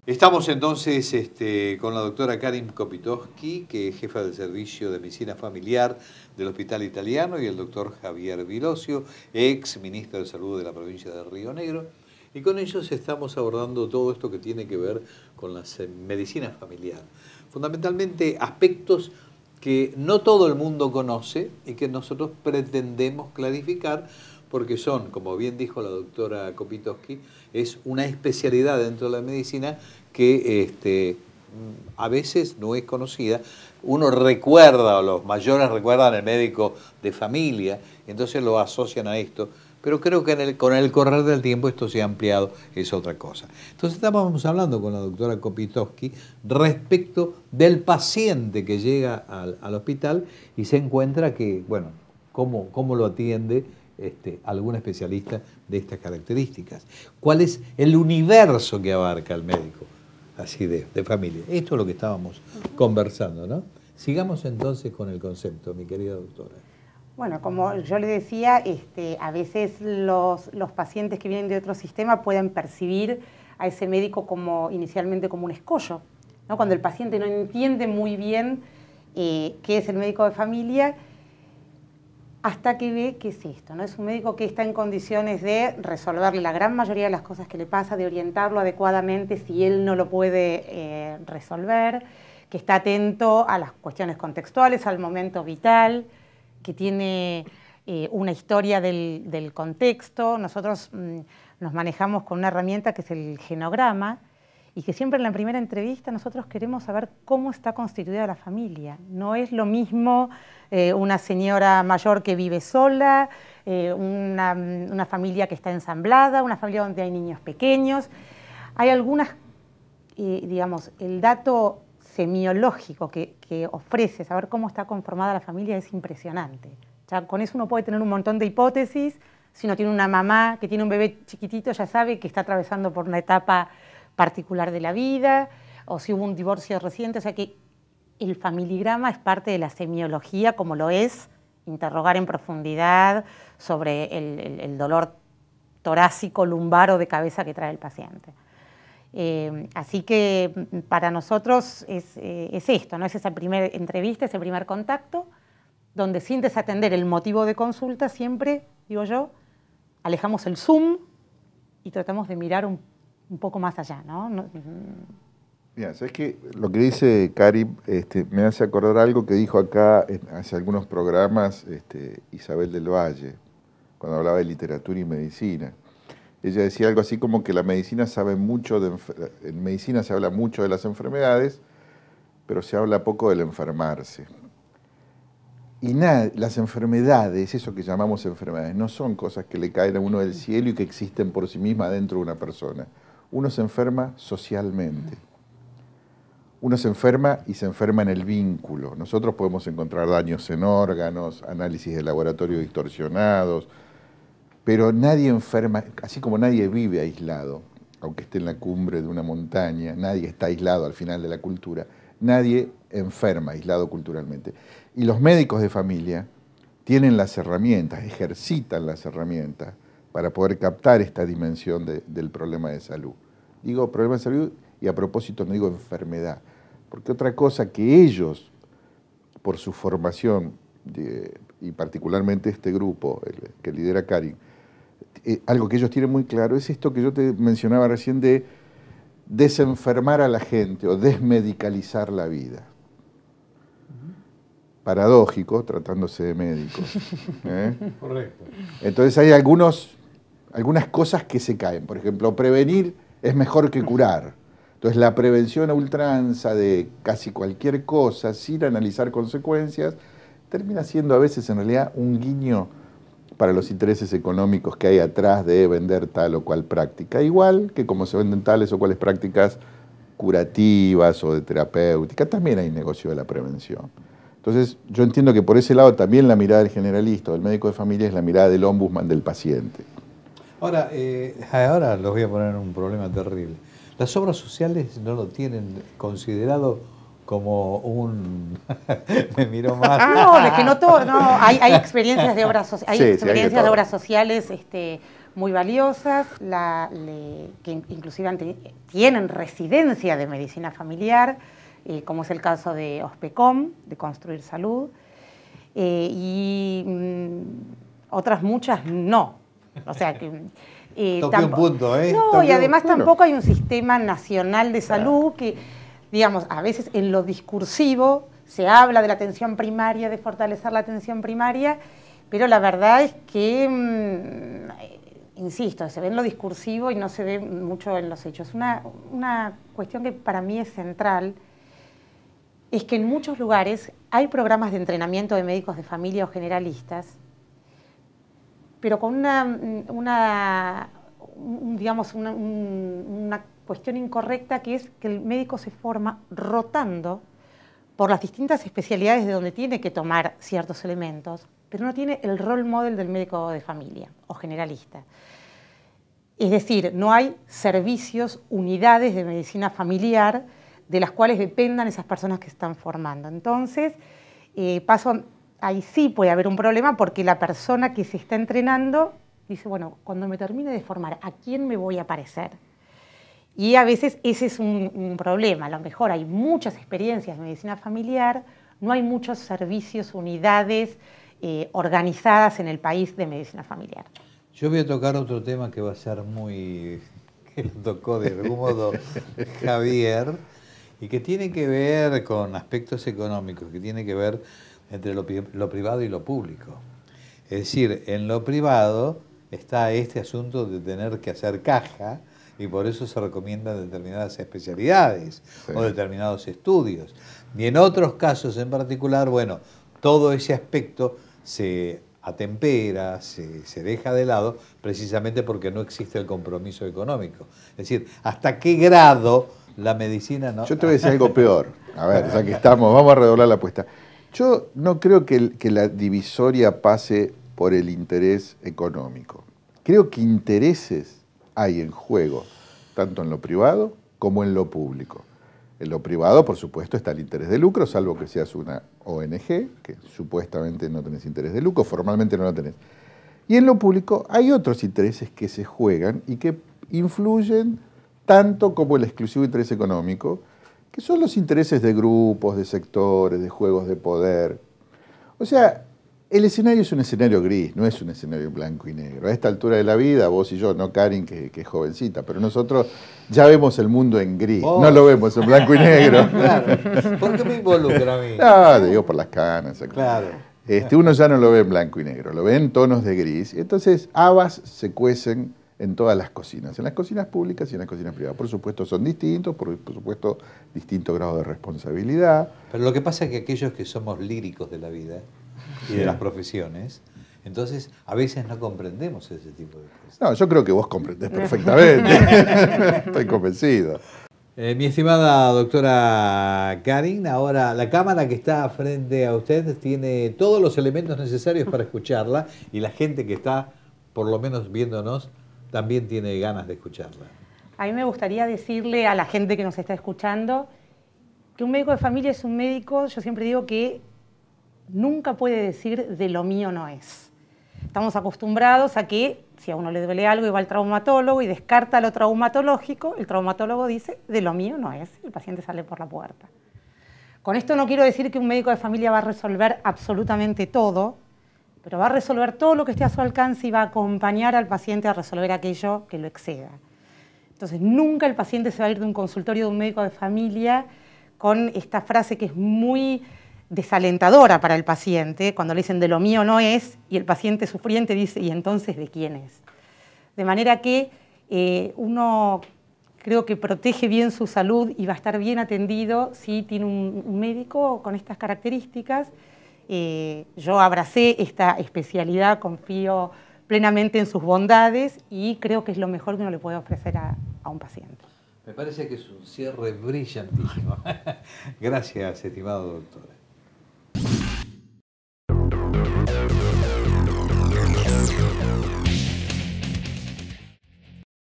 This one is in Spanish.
Estamos entonces con la doctora Karin Kopitoski, que es jefa del Servicio de Medicina Familiar del Hospital Italiano, y el doctor Javier Vilosio, ex ministro de Salud de la provincia de Río Negro. Y con ellos estamos abordando todo esto que tiene que ver con la medicina familiar. Fundamentalmente aspectos que no todo el mundo conoce y que nosotros pretendemos clarificar, porque son, como bien dijo la doctora Kopitoski, es una especialidad dentro de la medicina que a veces no es conocida. Uno recuerda, o los mayores recuerdan el médico de familia, entonces lo asocian a esto, pero creo que con el correr del tiempo esto se ha ampliado, es otra cosa. Entonces estábamos hablando con la doctora Kopitoski respecto del paciente que llega al hospital y se encuentra que, bueno, cómo lo atiende algún especialista de estas características. ¿Cuál es el universo que abarca el médico así de familia? Esto es lo que estábamos conversando, ¿no? Sigamos entonces con el concepto, mi querida doctora. Bueno, como yo le decía, a veces los pacientes que vienen de otro sistema pueden percibir a ese médico inicialmente como un escollo, ¿no? Cuando el paciente no entiende muy bien qué es el médico de familia, hasta que ve qué es esto, ¿no? Es un médico que está en condiciones de resolverle la gran mayoría de las cosas que le pasa, de orientarlo adecuadamente si él no lo puede resolver, que está atento a las cuestiones contextuales, al momento vital, que tiene una historia del contexto. Nosotros nos manejamos con una herramienta que es el genograma, y que siempre en la primera entrevista nosotros queremos saber cómo está constituida la familia. No es lo mismo una señora mayor que vive sola, una familia que está ensamblada, una familia donde hay niños pequeños. Hay algunas, digamos, el dato semiológico que ofrece saber cómo está conformada la familia es impresionante. Ya con eso uno puede tener un montón de hipótesis. Si uno tiene una mamá que tiene un bebé chiquitito, ya sabe que está atravesando por una etapa particular de la vida, o si hubo un divorcio reciente. O sea que el familigrama es parte de la semiología, como lo es interrogar en profundidad sobre el dolor torácico, lumbar o de cabeza que trae el paciente. Así que para nosotros es esto, ¿no? Es esa primera entrevista, ese primer contacto, donde sin desatender el motivo de consulta, siempre, digo yo, alejamos el zoom y tratamos de mirar un poco más allá, ¿no? Mira, ¿sabes qué? Lo que dice Karin me hace acordar algo que dijo acá hace algunos programas Isabel del Valle, cuando hablaba de literatura y medicina. Ella decía algo así como que la medicina sabe mucho en medicina se habla mucho de las enfermedades, pero se habla poco del enfermarse. Y las enfermedades, eso que llamamos enfermedades, no son cosas que le caen a uno del cielo y que existen por sí mismas dentro de una persona. Uno se enferma socialmente. Uno se enferma y se enferma en el vínculo. Nosotros podemos encontrar daños en órganos, análisis de laboratorio distorsionados, pero nadie enferma, así como nadie vive aislado, aunque esté en la cumbre de una montaña, nadie está aislado al final de la cultura, nadie enferma aislado culturalmente. Y los médicos de familia tienen las herramientas, ejercitan las herramientas para poder captar esta dimensión del problema de salud. Digo problema de salud y a propósito no digo enfermedad, porque otra cosa que ellos, por su formación, y particularmente este grupo que lidera Karin, algo que ellos tienen muy claro es esto que yo te mencionaba recién de desenfermar a la gente o desmedicalizar la vida. Paradójico, tratándose de médicos. Correcto. Entonces hay algunas cosas que se caen. Por ejemplo, prevenir es mejor que curar. Entonces la prevención a ultranza de casi cualquier cosa, sin analizar consecuencias, termina siendo a veces en realidad un guiño para los intereses económicos que hay atrás de vender tal o cual práctica. Igual que como se venden tales o cuales prácticas curativas o de terapéutica, también hay negocio de la prevención. Entonces, yo entiendo que por ese lado también la mirada del generalista o del médico de familia es la mirada del ombudsman del paciente. Ahora los voy a poner en un problema terrible. Las obras sociales no lo tienen considerado como un... Me miró mal. No, de que no todo, no, hay experiencias de obras, hay Sí, experiencias hay de obras sociales muy valiosas, que inclusive tienen residencia de medicina familiar, como es el caso de OSPECOM, de Construir Salud, y otras muchas no. O sea que... Toqué un punto, ¿eh? No, y además tampoco hay un sistema nacional de salud que, digamos, a veces en lo discursivo se habla de la atención primaria, de fortalecer la atención primaria, pero la verdad es que, insisto, se ve en lo discursivo y no se ve mucho en los hechos. Una cuestión que para mí es central es que en muchos lugares hay programas de entrenamiento de médicos de familia o generalistas, pero con una cuestión incorrecta, que es que el médico se forma rotando por las distintas especialidades de donde tiene que tomar ciertos elementos, pero no tiene el role model del médico de familia o generalista. Es decir, no hay servicios, unidades de medicina familiar de las cuales dependan esas personas que están formando. Entonces, ahí sí puede haber un problema porque la persona que se está entrenando dice, bueno, cuando me termine de formar, ¿a quién me voy a parecer? Y a veces ese es un problema. A lo mejor hay muchas experiencias de medicina familiar, no hay muchos servicios, unidades organizadas en el país de medicina familiar. Yo voy a tocar otro tema que va a ser que lo tocó de algún modo Javier, y que tiene que ver con aspectos económicos, que tiene que ver entre lo privado y lo público. Es decir, en lo privado está este asunto de tener que hacer caja, y por eso se recomiendan determinadas especialidades o determinados estudios. Y en otros casos en particular, bueno, todo ese aspecto se atempera, se deja de lado, precisamente porque no existe el compromiso económico. Es decir, ¿hasta qué grado la medicina no...? Yo te voy a decir algo peor. A ver, ya que estamos, vamos a redoblar la apuesta. Yo no creo que la divisoria pase por el interés económico. Creo que intereses hay en juego, tanto en lo privado como en lo público. En lo privado, por supuesto, está el interés de lucro, salvo que seas una ONG, que supuestamente no tenés interés de lucro, formalmente no lo tenés. Y en lo público hay otros intereses que se juegan y que influyen tanto como el exclusivo interés económico, que son los intereses de grupos, de sectores, de juegos de poder. O sea, el escenario es un escenario gris, no es un escenario blanco y negro. A esta altura de la vida, vos y yo, no Karin, que es jovencita, pero nosotros ya vemos el mundo en gris, no lo vemos en blanco y negro. Claro. ¿Por qué me involucra a mí? No, te digo por las canas. Claro. Uno ya no lo ve en blanco y negro, lo ve en tonos de gris. Entonces, habas se cuecen en todas las cocinas, en las cocinas públicas y en las cocinas privadas. Por supuesto son distintos, por supuesto distintos grados de responsabilidad. Pero lo que pasa es que aquellos que somos líricos de la vida y de las profesiones, entonces a veces no comprendemos ese tipo de cosas. No, yo creo que vos comprendés perfectamente. Estoy convencido. Mi estimada doctora Karin, ahora la cámara que está frente a usted tiene todos los elementos necesarios para escucharla, y la gente que está, por lo menos viéndonos, también tiene ganas de escucharla. A mí me gustaría decirle a la gente que nos está escuchando que un médico de familia es un médico, yo siempre digo que nunca puede decir de lo mío no es. Estamos acostumbrados a que si a uno le duele algo y va al traumatólogo y descarta lo traumatológico, el traumatólogo dice de lo mío no es, el paciente sale por la puerta. Con esto no quiero decir que un médico de familia va a resolver absolutamente todo, pero va a resolver todo lo que esté a su alcance y va a acompañar al paciente a resolver aquello que lo exceda. Entonces, nunca el paciente se va a ir de un consultorio de un médico de familia con esta frase que es muy desalentadora para el paciente, cuando le dicen de lo mío no es, y el paciente sufriente dice, ¿y entonces de quién es? De manera que uno creo que protege bien su salud y va a estar bien atendido si tiene un médico con estas características. Yo abracé esta especialidad, confío plenamente en sus bondades y creo que es lo mejor que uno le puede ofrecer a un paciente. Me parece que es un cierre brillantísimo. Gracias, estimado doctor.